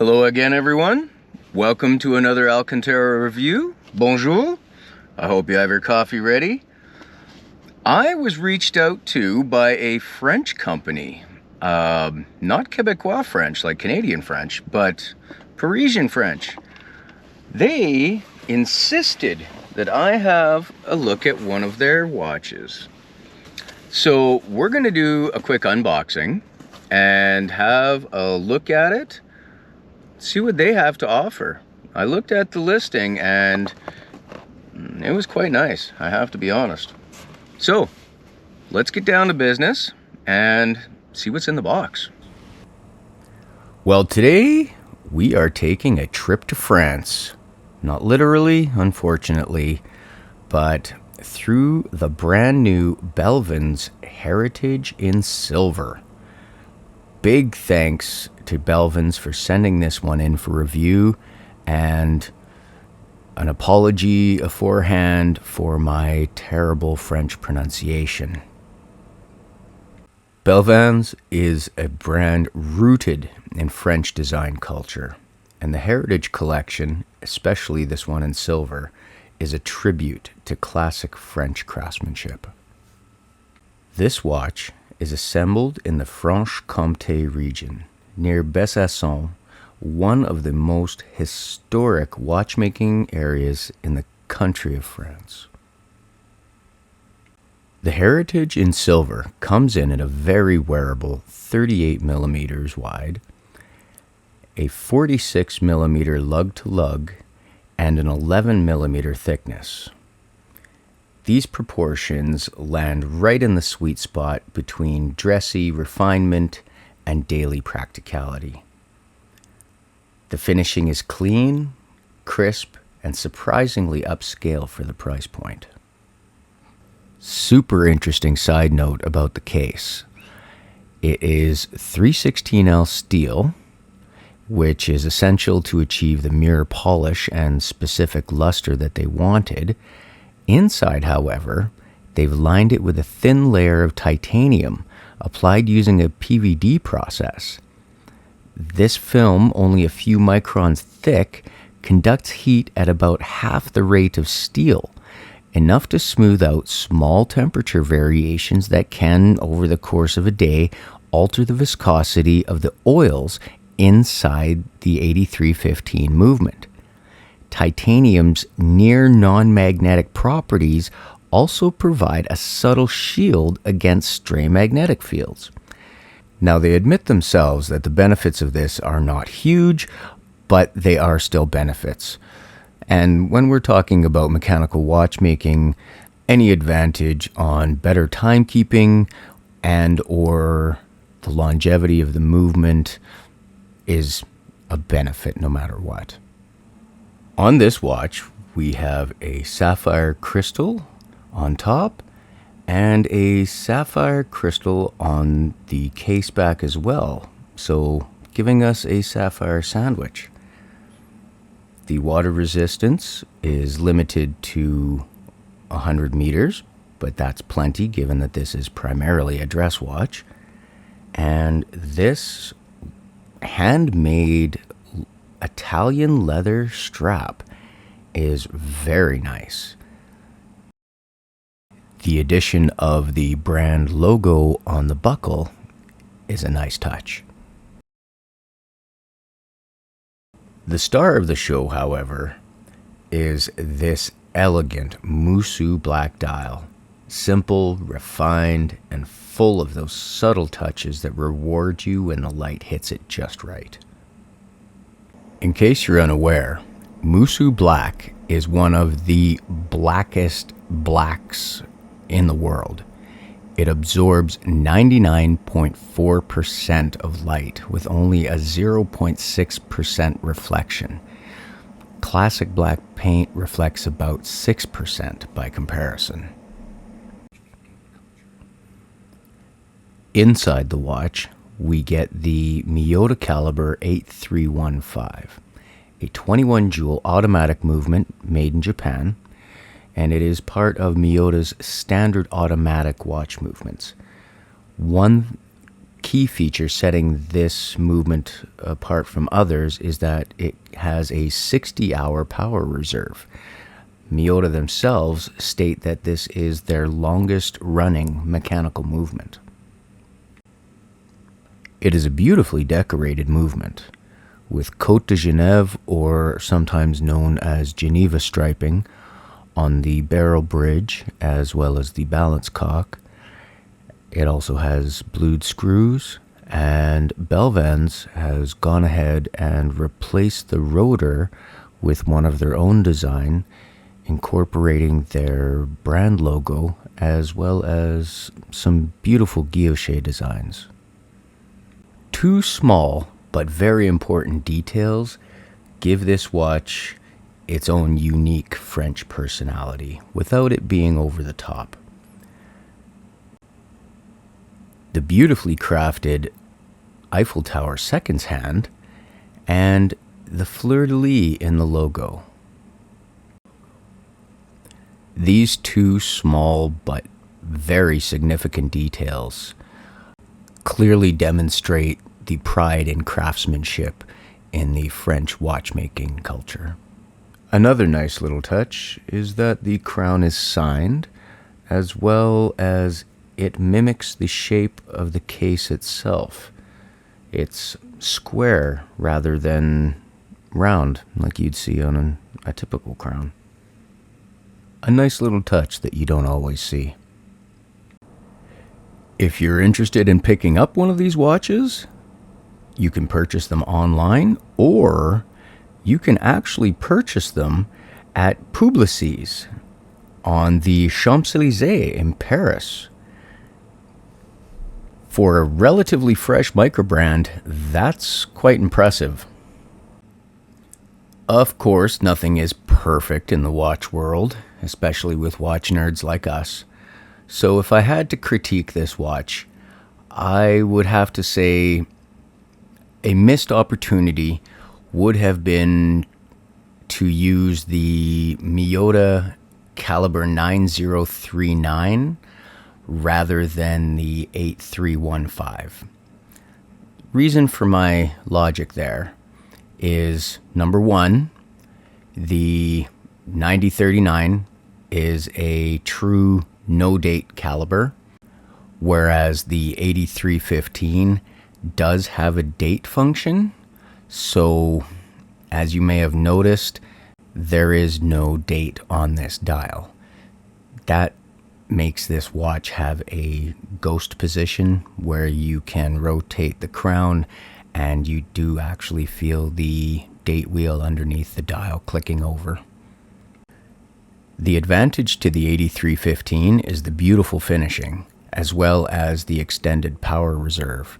Hello again, everyone. Welcome to another Alcantara review. Bonjour. I hope you have your coffee ready. I was reached out to by a French company. Not Quebecois French, like Canadian French, but Parisian French. They insisted that I have a look at one of their watches. So we're going to do a quick unboxing and have a look at it, see what they have to offer. I looked at the listing and it was quite nice, I have to be honest. So let's get down to business and see what's in the box. Well, today we are taking a trip to France. Not literally, unfortunately, but through the brand new Belvans Heritage in silver. Big thanks to Belvans for sending this one in for review, and an apology beforehand for my terrible French pronunciation. Belvans is a brand rooted in French design culture, and the Heritage collection, especially this one in silver, is a tribute to classic French craftsmanship. This watch is assembled in the Franche-Comté region, near Besançon, one of the most historic watchmaking areas in the country of France. The Heritage in silver comes in at a very wearable 38 millimeters wide, a 46 millimeter lug-to-lug, and an 11 millimeter thickness. These proportions land right in the sweet spot between dressy refinement and daily practicality. The finishing is clean, crisp, and surprisingly upscale for the price point. Super interesting side note about the case. It is 316L steel, which is essential to achieve the mirror polish and specific luster that they wanted. Inside, however, they've lined it with a thin layer of titanium applied using a PVD process. This film, only a few microns thick, conducts heat at about half the rate of steel, enough to smooth out small temperature variations that can, over the course of a day, alter the viscosity of the oils inside the 8315 movement. Titanium's near non-magnetic properties also provide a subtle shield against stray magnetic fields. Now, they admit themselves that the benefits of this are not huge, but they are still benefits. And when we're talking about mechanical watchmaking, any advantage on better timekeeping and or the longevity of the movement is a benefit no matter what. On this watch, we have a sapphire crystal on top and a sapphire crystal on the case back as well, so giving us a sapphire sandwich. The water resistance is limited to 100 meters, but that's plenty given that this is primarily a dress watch. And this handmade Italian leather strap is very nice. The addition of the brand logo on the buckle is a nice touch. The star of the show, however, is this elegant Musou black dial. Simple, refined, and full of those subtle touches that reward you when the light hits it just right. In case you're unaware, Musou Black is one of the blackest blacks in the world. It absorbs 99.4% of light with only a 0.6% reflection. Classic black paint reflects about 6% by comparison. Inside the watch, we get the Miyota caliber 8315, a 21 joule automatic movement made in Japan, and it is part of Miyota's standard automatic watch movements. One key feature setting this movement apart from others is that it has a 60-hour power reserve. Miyota themselves state that this is their longest running mechanical movement. It is a beautifully decorated movement, with Côte de Genève, or sometimes known as Geneva striping, on the barrel bridge as well as the balance cock. It also has blued screws, and Belvans has gone ahead and replaced the rotor with one of their own design, incorporating their brand logo as well as some beautiful guilloche designs. Two small but very important details give this watch its own unique French personality without it being over the top. The beautifully crafted Eiffel Tower seconds hand and the fleur-de-lis in the logo. These two small but very significant details clearly demonstrate the pride and craftsmanship in the French watchmaking culture. Another nice little touch is that the crown is signed, as well as it mimics the shape of the case itself. It's square rather than round like you'd see on a typical crown. A nice little touch that you don't always see. If you're interested in picking up one of these watches, you can purchase them online, or you can actually purchase them at Publicis on the Champs-Élysées in Paris. For a relatively fresh microbrand, that's quite impressive. Of course, nothing is perfect in the watch world, especially with watch nerds like us. So if I had to critique this watch, I would have to say a missed opportunity would have been to use the Miyota caliber 9039 rather than the 8315. Reason for my logic there is, number one, the 9039 is a true no-date caliber, whereas the 8315 does have a date function. So, as you may have noticed, there is no date on this dial. That makes this watch have a ghost position where you can rotate the crown and you do actually feel the date wheel underneath the dial clicking over. The advantage to the 8315 is the beautiful finishing, as well as the extended power reserve.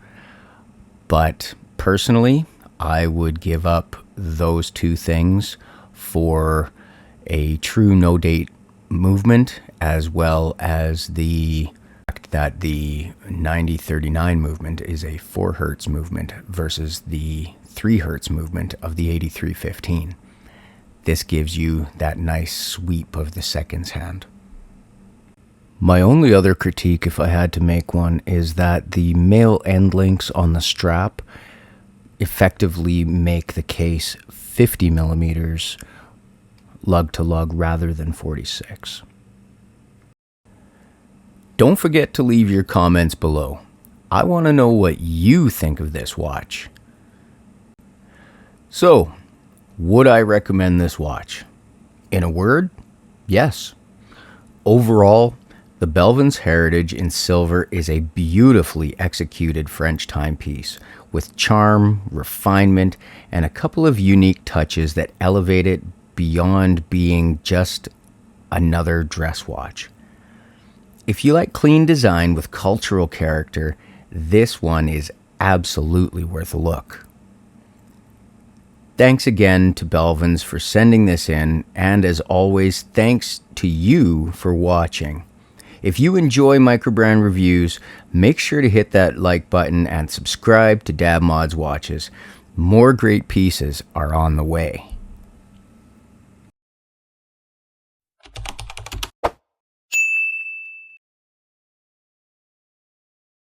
But personally, I would give up those two things for a true no-date movement, as well as the fact that the 9039 movement is a 4 Hz movement versus the 3 Hz movement of the 8315. This gives you that nice sweep of the seconds hand. My only other critique, if I had to make one, is that the male end links on the strap effectively make the case 50 millimeters lug to lug rather than 46. Don't forget to leave your comments below. I want to know what you think of this watch. So, would I recommend this watch? In a word, yes. Overall, the Belvans Heritage in silver is a beautifully executed French timepiece with charm, refinement, and a couple of unique touches that elevate it beyond being just another dress watch. If you like clean design with cultural character, this one is absolutely worth a look. Thanks again to Belvans for sending this in, and as always, thanks to you for watching. If you enjoy microbrand reviews, make sure to hit that like button and subscribe to Dab Mods Watches. More great pieces are on the way.